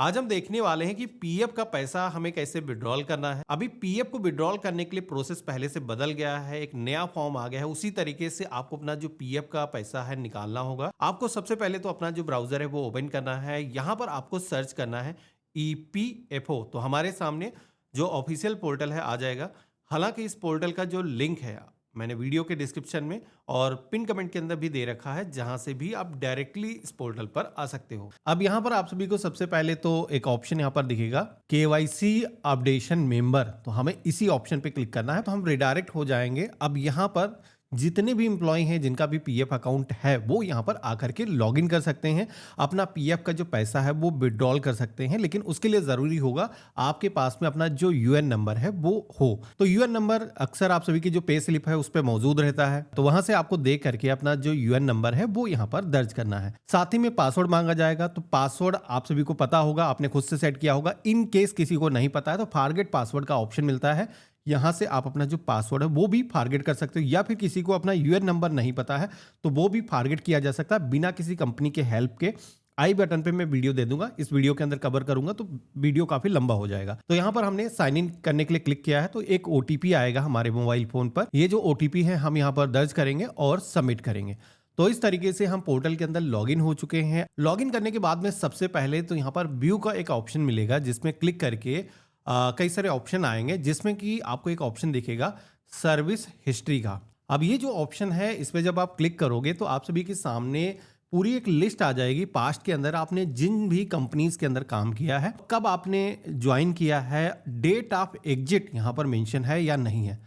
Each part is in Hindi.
आज हम देखने वाले हैं कि पीएफ का पैसा हमें कैसे विड्रॉल करना है। अभी पीएफ को विड्रॉल करने के लिए प्रोसेस पहले से बदल गया है, एक नया फॉर्म आ गया है। उसी तरीके से आपको अपना जो पीएफ का पैसा है निकालना होगा। आपको सबसे पहले तो अपना जो ब्राउजर है वो ओपन करना है। यहाँ पर आपको सर्च करना है ईपीएफओ। तो हमारे सामने जो ऑफिशियल पोर्टल है आ जाएगा। हालांकि इस पोर्टल का जो लिंक है मैंने वीडियो के डिस्क्रिप्शन में और पिन कमेंट के अंदर भी दे रखा है, जहां से भी आप डायरेक्टली इस पोर्टल पर आ सकते हो। अब यहां पर आप सभी को सबसे पहले तो एक ऑप्शन यहां पर दिखेगा केवाईसी अपडेशन मेंबर। तो हमें इसी ऑप्शन पे क्लिक करना है, तो हम रिडायरेक्ट हो जाएंगे। अब यहां पर जितने भी इंप्लॉय हैं जिनका भी पीएफ अकाउंट है वो यहां पर आकर के लॉगिन कर सकते हैं, अपना पीएफ का जो पैसा है वो विड्रॉल कर सकते हैं। लेकिन उसके लिए जरूरी होगा आपके पास में अपना जो यूएन नंबर है वो हो। तो यूएन नंबर अक्सर आप सभी की जो पे स्लिप है उस पर मौजूद रहता है, तो वहां से आपको दे करके अपना जो यूएन नंबर है वो यहाँ पर दर्ज करना है। साथ ही में पासवर्ड मांगा जाएगा, तो पासवर्ड आप सभी को पता होगा, आपने खुद से सेट किया होगा। इन केस किसी को नहीं पता है तो फॉरगेट पासवर्ड का ऑप्शन मिलता है, यहां से आप अपना जो पासवर्ड है वो भी फॉरगेट कर सकते हो। या फिर किसी को अपना यूएन नंबर नहीं पता है तो वो भी फॉरगेट किया जा सकता है बिना किसी कंपनी के हेल्प के। आई बटन पे मैं वीडियो दे दूंगा, इस वीडियो के अंदर कवर करूंगा, तो वीडियो काफी लंबा हो जाएगा। तो यहां पर हमने साइन इन करने के लिए क्लिक किया है, तो एक ओटीपी आएगा हमारे मोबाइल फोन पर। ये जो ओटीपी है हम यहां पर दर्ज करेंगे और सबमिट करेंगे। तो इस तरीके से हम पोर्टल के अंदर लॉगिन हो चुके हैं। लॉगिन करने के बाद में सबसे पहले तो यहाँ पर व्यू का एक ऑप्शन मिलेगा, जिसमें क्लिक करके कई सारे ऑप्शन आएंगे, जिसमें कि आपको एक ऑप्शन दिखेगा सर्विस हिस्ट्री का। अब ये जो ऑप्शन है इस पे जब आप क्लिक करोगे तो आप सभी के सामने पूरी एक लिस्ट आ जाएगी। पास्ट के अंदर आपने जिन भी कंपनीज के अंदर काम किया है, कब आपने ज्वाइन किया है, डेट ऑफ एग्जिट यहाँ पर मेंशन है या नहीं है।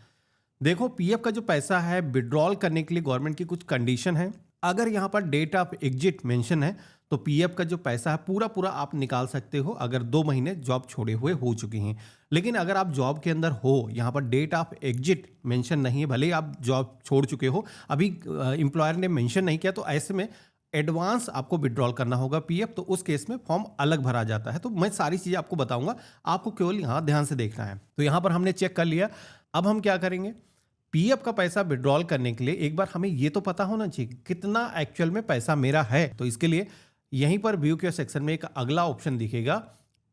देखो, पीएफ का जो पैसा है विड्रॉल करने के लिए गवर्नमेंट की कुछ कंडीशन है। अगर यहाँ पर डेट ऑफ एग्जिट मेंशन है तो पीएफ का जो पैसा है पूरा पूरा आप निकाल सकते हो, अगर 2 महीने जॉब छोड़े हुए हो चुके हैं। लेकिन अगर आप जॉब के अंदर हो, यहाँ पर डेट ऑफ एग्जिट मेंशन नहीं है, भले ही आप जॉब छोड़ चुके हो, अभी एम्प्लॉयर ने मेंशन नहीं किया, तो ऐसे में एडवांस आपको विड्रॉल करना होगा पीएफ। तो उस केस में फॉर्म अलग भरा जाता है। तो मैं सारी चीजें आपको बताऊंगा, आपको केवल यहाँ ध्यान से देखना है। तो यहाँ पर हमने चेक कर लिया। अब हम क्या करेंगे, पीएफ का पैसा विड्रॉल करने के लिए एक बार हमें ये तो पता होना चाहिए कितना एक्चुअल में पैसा मेरा है। तो इसके लिए यहीं पर व्यू के सेक्शन में एक अगला ऑप्शन दिखेगा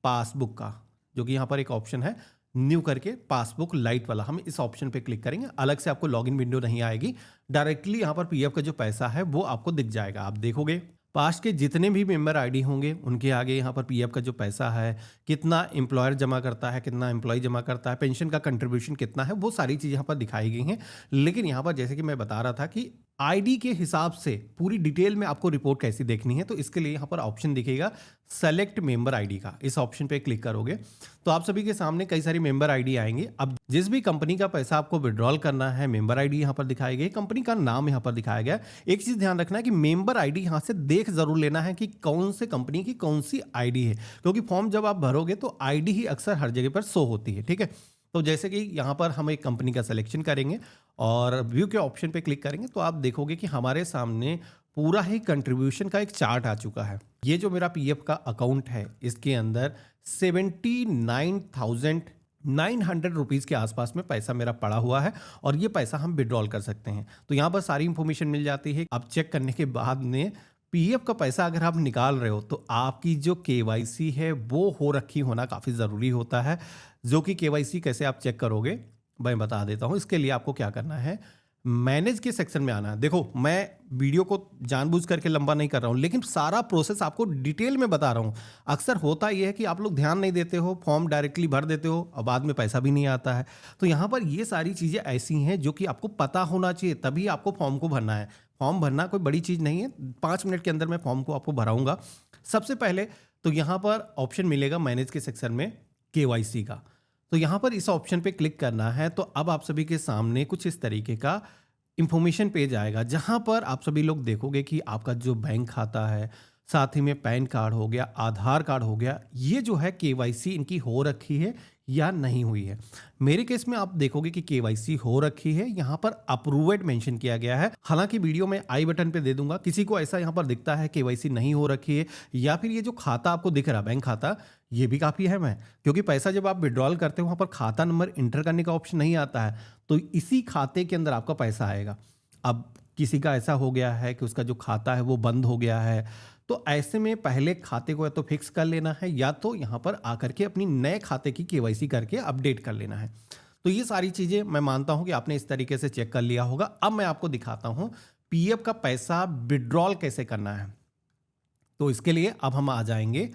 पासबुक का, जो कि यहाँ पर एक ऑप्शन है न्यू करके पासबुक लाइट वाला। हम इस ऑप्शन पे क्लिक करेंगे, अलग से आपको लॉगिन विंडो नहीं आएगी, डायरेक्टली यहाँ पर पीएफ का जो पैसा है वो आपको दिख जाएगा। आप देखोगे पास्ट के जितने भी मेंबर आईडी होंगे उनके आगे यहाँ पर पीएफ का जो पैसा है, कितना एम्प्लॉयर जमा करता है, कितना एम्प्लॉय जमा करता है, पेंशन का कंट्रीब्यूशन कितना है, वो सारी चीज़ यहाँ पर दिखाई गई हैं। लेकिन यहाँ पर जैसे कि मैं बता रहा था कि आईडी के हिसाब से पूरी डिटेल में आपको रिपोर्ट कैसी देखनी है, तो इसके लिए यहाँ पर ऑप्शन दिखेगा सेलेक्ट मेंबर आईडी का। इस ऑप्शन पे क्लिक करोगे तो आप सभी के सामने कई सारी मेंबर आईडी आएंगे। अब जिस भी कंपनी का पैसा आपको विड्रॉल करना है, मेंबर आईडी यहाँ पर दिखाई गई, कंपनी का नाम यहाँ पर दिखाया गया। एक चीज ध्यान रखना है कि मेंबर आईडी यहाँ से देख जरूर लेना है कि कौन से कंपनी की कौन सी आईडी है, क्योंकि फॉर्म जब आप भरोगे तो आईडी ही अक्सर हर जगह पर शो होती है। ठीक है, तो जैसे कि यहाँ पर हम एक कंपनी का सिलेक्शन करेंगे और व्यू के ऑप्शन पे क्लिक करेंगे, तो आप देखोगे कि हमारे सामने पूरा ही कंट्रीब्यूशन का एक चार्ट आ चुका है। ये जो मेरा पीएफ का अकाउंट है इसके अंदर 79,900 रुपीज़ के आसपास में पैसा मेरा पड़ा हुआ है और ये पैसा हम विड्रॉल कर सकते हैं। तो यहाँ पर सारी इंफॉर्मेशन मिल जाती है। अब चेक करने के बाद में पीएफ का पैसा अगर आप निकाल रहे हो तो आपकी जो केवाईसी है वो हो रखी होना काफ़ी ज़रूरी होता है। जो कि केवाईसी कैसे आप चेक करोगे मैं बता देता हूँ। इसके लिए आपको क्या करना है, मैनेज के सेक्शन में आना है। देखो, मैं वीडियो को जानबूझ करके लंबा नहीं कर रहा हूँ, लेकिन सारा प्रोसेस आपको डिटेल में बता रहा हूँ। अक्सर होता यह है कि आप लोग ध्यान नहीं देते हो, फॉर्म डायरेक्टली भर देते हो और बाद में पैसा भी नहीं आता है। तो यहाँ पर ये सारी चीज़ें ऐसी हैं जो कि आपको पता होना चाहिए, तभी आपको फॉर्म को भरना है। फॉर्म भरना कोई बड़ी चीज़ नहीं है, 5 मिनट के अंदर मैं फॉर्म को आपको भराऊंगा। सबसे पहले तो यहाँ पर ऑप्शन मिलेगा मैनेज के सेक्शन में केवाईसी का। तो यहाँ पर इस ऑप्शन पे क्लिक करना है। तो अब आप सभी के सामने कुछ इस तरीके का इंफॉर्मेशन पेज आएगा, जहाँ पर आप सभी लोग देखोगे कि आपका जो बैंक खाता है, साथ ही में पैन कार्ड हो गया, आधार कार्ड हो गया, ये जो है केवाईसी इनकी हो रखी है या नहीं हुई है। मेरे केस में आप देखोगे कि केवाईसी हो रखी है, यहाँ पर अप्रूव्ड मेंशन किया गया है। हालांकि वीडियो में आई बटन पे दे दूंगा, किसी को ऐसा यहाँ पर दिखता है केवाईसी नहीं हो रखी है, या फिर ये जो खाता आपको दिख रहा बैंक खाता, ये भी काफ़ी अहम है, क्योंकि पैसा जब आप विड्रॉल करते हो वहाँ पर खाता नंबर इंटर करने का ऑप्शन नहीं आता है, तो इसी खाते के अंदर आपका पैसा आएगा। अब किसी का ऐसा हो गया है कि उसका जो खाता है वो बंद हो गया है, तो ऐसे में पहले खाते को या तो फिक्स कर लेना है या तो यहाँ पर आकर के अपनी नए खाते की केवाईसी करके अपडेट कर लेना है। तो ये सारी चीज़ें मैं मानता हूँ कि आपने इस तरीके से चेक कर लिया होगा। अब मैं आपको दिखाता हूँ पीएफ का पैसा विड्रॉल कैसे करना है। तो इसके लिए अब हम आ जाएंगे,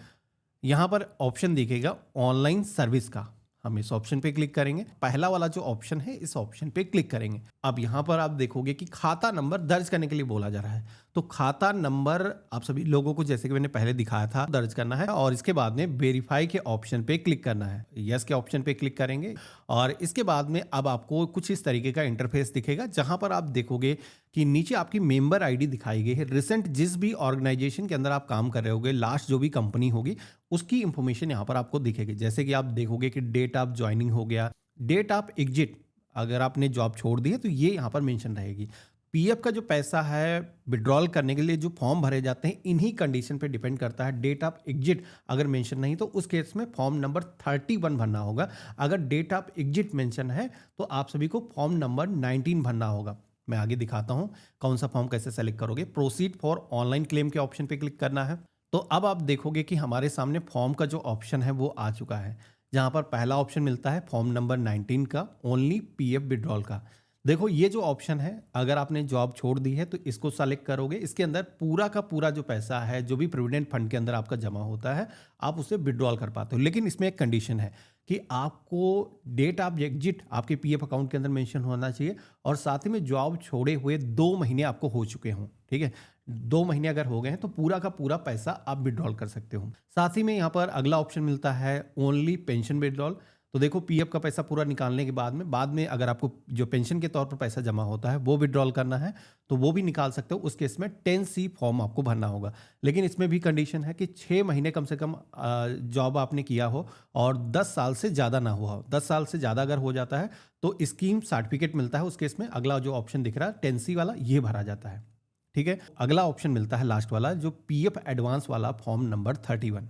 यहाँ पर ऑप्शन दिखेगा ऑनलाइन सर्विस का, हम इस ऑप्शन पे क्लिक करेंगे। पहला वाला जो ऑप्शन है इस ऑप्शन पे क्लिक करेंगे। अब यहाँ पर आप देखोगे कि खाता नंबर दर्ज करने के लिए बोला जा रहा है। तो खाता नंबर आप सभी लोगों को, जैसे कि मैंने पहले दिखाया था, दर्ज करना है और इसके बाद में वेरीफाई के ऑप्शन पे क्लिक करना है। यस के ऑप्शन पे क्लिक करेंगे और इसके बाद में अब आपको कुछ इस तरीके का इंटरफेस दिखेगा, जहां पर आप देखोगे कि नीचे आपकी मेंबर आईडी दिखाई गई है। रिसेंट जिस भी ऑर्गेनाइजेशन के अंदर आप काम कर रहे होगे, लास्ट जो भी कंपनी होगी उसकी इंफॉर्मेशन यहाँ पर आपको दिखेगी। जैसे कि आप देखोगे कि डेट ऑफ ज्वाइनिंग हो गया, डेट ऑफ एग्जिट, अगर आपने जॉब छोड़ दी है तो ये यहाँ पर मेंशन रहेगी। पीएफ का जो पैसा है विड्रॉल करने के लिए जो फॉर्म भरे जाते हैं इन्हीं कंडीशन पे डिपेंड करता है। डेट ऑफ एग्जिट अगर मेंशन नहीं तो उस केस में फॉर्म नंबर 31 भरना होगा। अगर डेट ऑफ एग्जिट मेंशन है तो आप सभी को फॉर्म नंबर 19 भरना होगा। मैं आगे दिखाता हूं कौन सा फॉर्म कैसे सेलेक्ट करोगे। प्रोसीड फॉर ऑनलाइन क्लेम के ऑप्शन पे क्लिक करना है। तो अब आप देखोगे कि हमारे सामने फॉर्म का जो ऑप्शन है वो आ चुका है, जहां पर पहला ऑप्शन मिलता है फॉर्म नंबर 19 का, ओनली पीएफ विड्रॉल का। देखो ये जो ऑप्शन है, अगर आपने जॉब छोड़ दी है तो इसको सेलेक्ट करोगे। इसके अंदर पूरा का पूरा जो पैसा है जो भी प्रोविडेंट फंड के अंदर आपका जमा होता है आप उसे विड्रॉल कर पाते हो। लेकिन इसमें एक कंडीशन है कि आपको डेट ऑफ एग्जिट आपके पीएफ अकाउंट के अंदर मेंशन होना चाहिए और साथ ही में जॉब छोड़े हुए 2 महीने आपको हो चुके हों। ठीक है, 2 महीने अगर हो गए हैं तो पूरा का पूरा पैसा आप विड्रॉल कर सकते हो। साथ ही में यहाँ पर अगला ऑप्शन मिलता है ओनली पेंशन विड्रॉल। तो देखो पीएफ का पैसा पूरा निकालने के बाद में अगर आपको जो पेंशन के तौर पर पैसा जमा होता है वो विड्रॉल करना है तो वो भी निकाल सकते हो। उस केस में 10C फॉर्म आपको भरना होगा। लेकिन इसमें भी कंडीशन है कि 6 महीने कम से कम जॉब आपने किया हो और 10 साल से ज़्यादा ना हुआ हो। 10 साल से ज़्यादा अगर हो जाता है तो स्कीम सर्टिफिकेट मिलता है। उस केस में अगला जो ऑप्शन दिख रहा है 10C वाला, ये भरा जाता है। ठीक है, अगला ऑप्शन मिलता है लास्ट वाला जो पीएफ एडवांस वाला फॉर्म नंबर 31।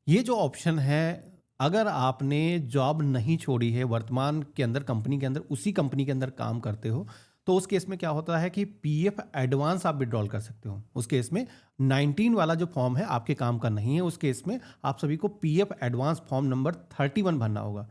ये जो ऑप्शन है, अगर आपने जॉब नहीं छोड़ी है, वर्तमान के अंदर कंपनी के अंदर उसी कंपनी के अंदर काम करते हो, तो उस केस में क्या होता है कि पीएफ एडवांस आप विड्रॉल कर सकते हो। उस केस में 19 वाला जो फॉर्म है आपके काम का नहीं है। उस केस में आप सभी को पीएफ एडवांस फॉर्म नंबर 31 भरना होगा।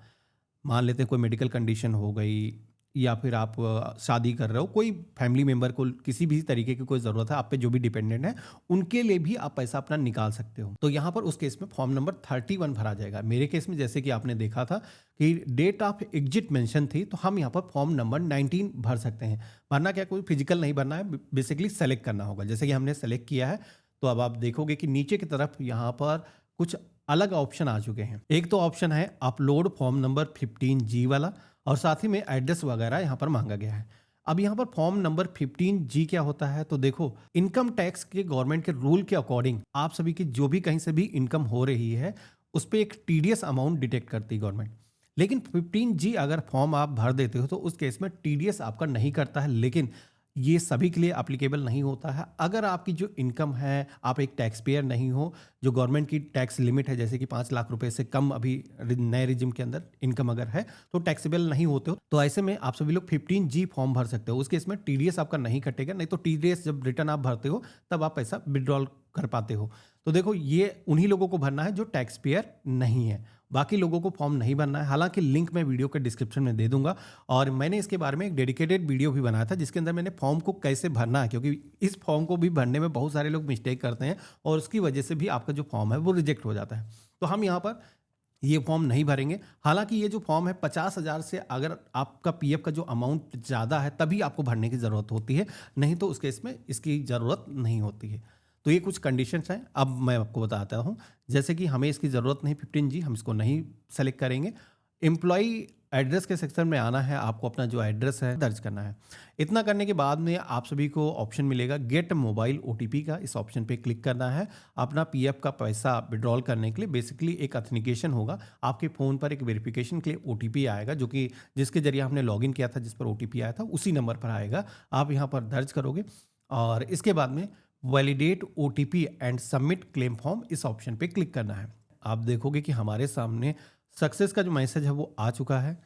मान लेते हैं कोई मेडिकल कंडीशन हो गई या फिर आप शादी कर रहे हो, कोई फैमिली मेंबर को किसी भी तरीके की कोई ज़रूरत है, आप पे जो भी डिपेंडेंट है उनके लिए भी आप पैसा अपना निकाल सकते हो। तो यहाँ पर उस केस में फॉर्म नंबर 31 भरा जाएगा। मेरे केस में जैसे कि आपने देखा था कि डेट ऑफ एग्जिट मेंशन थी तो हम यहाँ पर फॉर्म नंबर 19 भर सकते हैं। भरना क्या, कोई फिजिकल नहीं भरना है, बेसिकली सेलेक्ट करना होगा। जैसे कि हमने सेलेक्ट किया है तो अब आप देखोगे कि नीचे की तरफ यहाँ पर कुछ अलग ऑप्शन आ चुके हैं। एक तो ऑप्शन है अपलोड फॉर्म नंबर 15G वाला और साथ ही में एड्रेस वगैरह यहाँ पर मांगा गया है। अब यहाँ पर फॉर्म नंबर 15G क्या होता है, तो देखो इनकम टैक्स के गवर्नमेंट के रूल के अकॉर्डिंग आप सभी की जो भी कहीं से भी इनकम हो रही है उस पर एक टीडीएस अमाउंट डिटेक्ट करती है गवर्नमेंट। लेकिन 15G अगर फॉर्म आप भर देते हो तो उस केस में टीडीएस आपका नहीं करता है। लेकिन ये सभी के लिए एप्लीकेबल नहीं होता है। अगर आपकी जो इनकम है, आप एक टैक्स पेयर नहीं हो, जो गवर्नमेंट की टैक्स लिमिट है जैसे कि 5 लाख रुपए से कम अभी नए रिजिम के अंदर इनकम अगर है तो टैक्सेबल नहीं होते हो, तो ऐसे में आप सभी लोग 15G फॉर्म भर सकते हो। उसके इसमें टीडीएस आपका नहीं कटेगा। नहीं तो टीडीएस जब रिटर्न आप भरते हो तब आप पैसा विड्रॉल कर पाते हो। तो देखो ये उन्हीं लोगों को भरना है जो टैक्स पेयर नहीं है, बाकी लोगों को फॉर्म नहीं भरना है। हालांकि लिंक मैं वीडियो के डिस्क्रिप्शन में दे दूंगा और मैंने इसके बारे में एक डेडिकेटेड वीडियो भी बनाया था जिसके अंदर मैंने फॉर्म को कैसे भरना है, क्योंकि इस फॉर्म को भी भरने में बहुत सारे लोग मिस्टेक करते हैं और उसकी वजह से भी आपका जो फॉर्म है वो रिजेक्ट हो जाता है। तो हम यहाँ पर ये फॉर्म नहीं भरेंगे। हालांकि ये जो फॉर्म है 50,000 से अगर आपका पीएफ का जो अमाउंट ज़्यादा है तभी आपको भरने की ज़रूरत होती है, नहीं तो उस केस में इसकी ज़रूरत नहीं होती है। तो ये कुछ कंडीशंस हैं। अब मैं आपको बताता हूँ, जैसे कि हमें इसकी ज़रूरत नहीं 15G, हम इसको नहीं सेलेक्ट करेंगे। एम्प्लॉई एड्रेस के सेक्शन में आना है, आपको अपना जो एड्रेस है दर्ज करना है। इतना करने के बाद में आप सभी को ऑप्शन मिलेगा गेट मोबाइल OTP का। इस ऑप्शन पे क्लिक करना है। अपना पीएफ का पैसा विड्रॉल करने के लिए बेसिकली एक ऑथेंटिकेशन होगा। आपके फ़ोन पर एक वेरिफिकेशन के लिए OTP आएगा, जो कि जिसके जरिए हमने लॉगिन किया था, जिस पर OTP आया था उसी नंबर पर आएगा। आप यहाँ पर दर्ज करोगे और इसके बाद में validate OTP and submit claim form, इस ऑप्शन पे क्लिक करना है। आप देखोगे कि हमारे सामने सक्सेस का जो मैसेज है वो आ चुका है।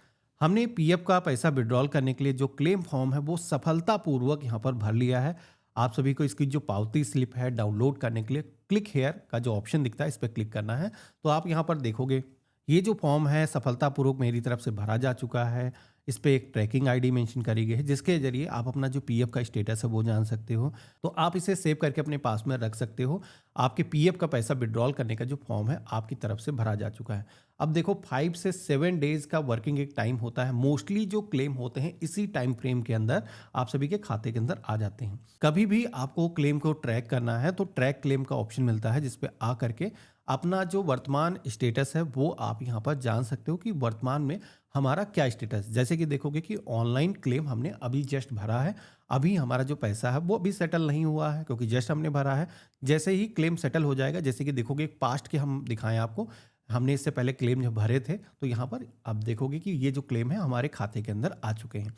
हमने पीएफ का पैसा विड्रॉल करने के लिए जो क्लेम फॉर्म है वो सफलतापूर्वक यहाँ पर भर लिया है। आप सभी को इसकी जो पावती स्लिप है डाउनलोड करने के लिए क्लिक हेयर का जो ऑप्शन दिखता है इस पर क्लिक करना है। तो आप यहाँ पर देखोगे ये जो फॉर्म है सफलतापूर्वक मेरी तरफ से भरा जा चुका है। इस पे एक ट्रैकिंग आईडी मेंशन करी गई है जिसके जरिए आप अपना जो पीएफ का स्टेटस है वो जान सकते हो। तो आप इसे सेव करके अपने पास में रख सकते हो। आपके पीएफ का पैसा विड्रॉल करने का जो फॉर्म है आपकी तरफ से भरा जा चुका है। अब देखो 5 से 7 डेज का वर्किंग एक टाइम होता है। मोस्टली जो क्लेम होते हैं इसी टाइम फ्रेम के अंदर आप सभी के खाते के अंदर आ जाते हैं। कभी भी आपको क्लेम को ट्रैक करना है तो ट्रैक क्लेम का ऑप्शन मिलता है, जिसपे आ करके अपना जो वर्तमान स्टेटस है वो आप यहाँ पर जान सकते हो कि वर्तमान में हमारा क्या स्टेटस। जैसे कि देखोगे कि ऑनलाइन क्लेम हमने अभी जस्ट भरा है, अभी हमारा जो पैसा है वो अभी सेटल नहीं हुआ है क्योंकि जस्ट हमने भरा है। जैसे ही क्लेम सेटल हो जाएगा, जैसे कि देखोगे पास्ट के हम दिखाएं आपको, हमने इससे पहले क्लेम जब भरे थे तो यहाँ पर आप देखोगे कि ये जो क्लेम है हमारे खाते के अंदर आ चुके हैं।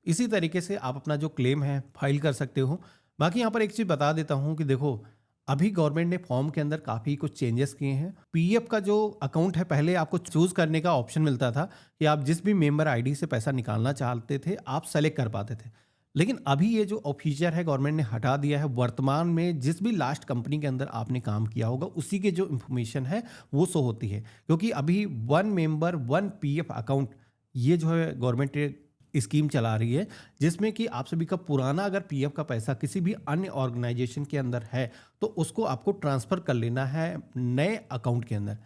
इसी तरीके से आप अपना जो क्लेम है फाइल कर सकते हो। बाकी यहाँ पर एक चीज़ बता देता हूँ कि देखो अभी गवर्नमेंट ने फॉर्म के अंदर काफ़ी कुछ चेंजेस किए हैं। पीएफ का जो अकाउंट है पहले आपको चूज करने का ऑप्शन मिलता था कि आप जिस भी मेंबर आईडी से पैसा निकालना चाहते थे आप सेलेक्ट कर पाते थे। लेकिन अभी ये जो फीचर है गवर्नमेंट ने हटा दिया है। वर्तमान में जिस भी लास्ट कंपनी के अंदर आपने काम किया होगा उसी के जो इन्फॉर्मेशन है वो शो होती है, क्योंकि अभी one member one PF account ये जो है गवर्नमेंट स्कीम चला रही है, जिसमें कि आप सभी का पुराना अगर पीएफ का पैसा किसी भी अन्य ऑर्गेनाइजेशन के अंदर है तो उसको आपको ट्रांसफ़र कर लेना है नए अकाउंट के अंदर।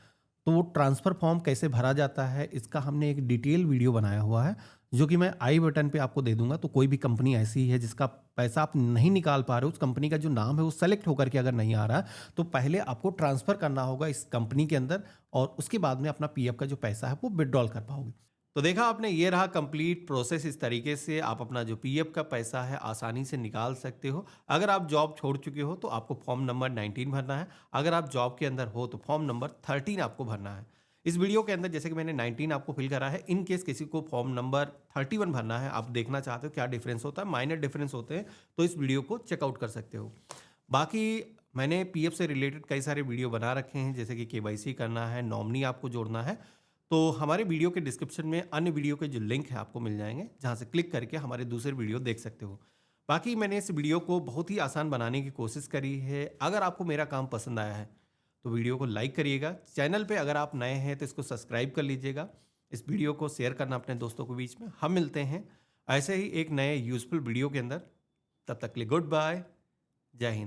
तो वो ट्रांसफ़र फॉर्म कैसे भरा जाता है इसका हमने एक डिटेल वीडियो बनाया हुआ है जो कि मैं आई बटन पे आपको दे दूंगा। तो कोई भी कंपनी ऐसी है जिसका पैसा आप नहीं निकाल पा रहे हो, उस कंपनी का जो नाम है वो सेलेक्ट होकर के अगर नहीं आ रहा तो पहले आपको ट्रांसफ़र करना होगा इस कंपनी के अंदर और उसके बाद में अपना पीएफ का जो पैसा है वो विड्रॉल कर पाओगे। तो देखा आपने, ये रहा कंप्लीट प्रोसेस। इस तरीके से आप अपना जो पीएफ का पैसा है आसानी से निकाल सकते हो। अगर आप जॉब छोड़ चुके हो तो आपको फॉर्म नंबर 19 भरना है। अगर आप जॉब के अंदर हो तो फॉर्म नंबर 13 आपको भरना है। इस वीडियो के अंदर जैसे कि मैंने 19 आपको फिल करा है, इन केस किसी को फॉर्म नंबर 31 भरना है, आप देखना चाहते हो क्या डिफरेंस होता है, माइनर डिफरेंस होते हैं, तो इस वीडियो को चेकआउट कर सकते हो। बाकी मैंने पीएफ से रिलेटेड कई सारे वीडियो बना रखे हैं, जैसे कि केवाईसी करना है, नॉमिनी आपको जोड़ना है। तो हमारे वीडियो के डिस्क्रिप्शन में अन्य वीडियो के जो लिंक है आपको मिल जाएंगे, जहां से क्लिक करके हमारे दूसरे वीडियो देख सकते हो। बाकी मैंने इस वीडियो को बहुत ही आसान बनाने की कोशिश करी है। अगर आपको मेरा काम पसंद आया है तो वीडियो को लाइक करिएगा। चैनल पे अगर आप नए हैं तो इसको सब्सक्राइब कर लीजिएगा। इस वीडियो को शेयर करना अपने दोस्तों के बीच में। हम मिलते हैं ऐसे ही एक नए यूजफुल वीडियो के अंदर। तब तक के लिए गुड बाय, जय हिंद।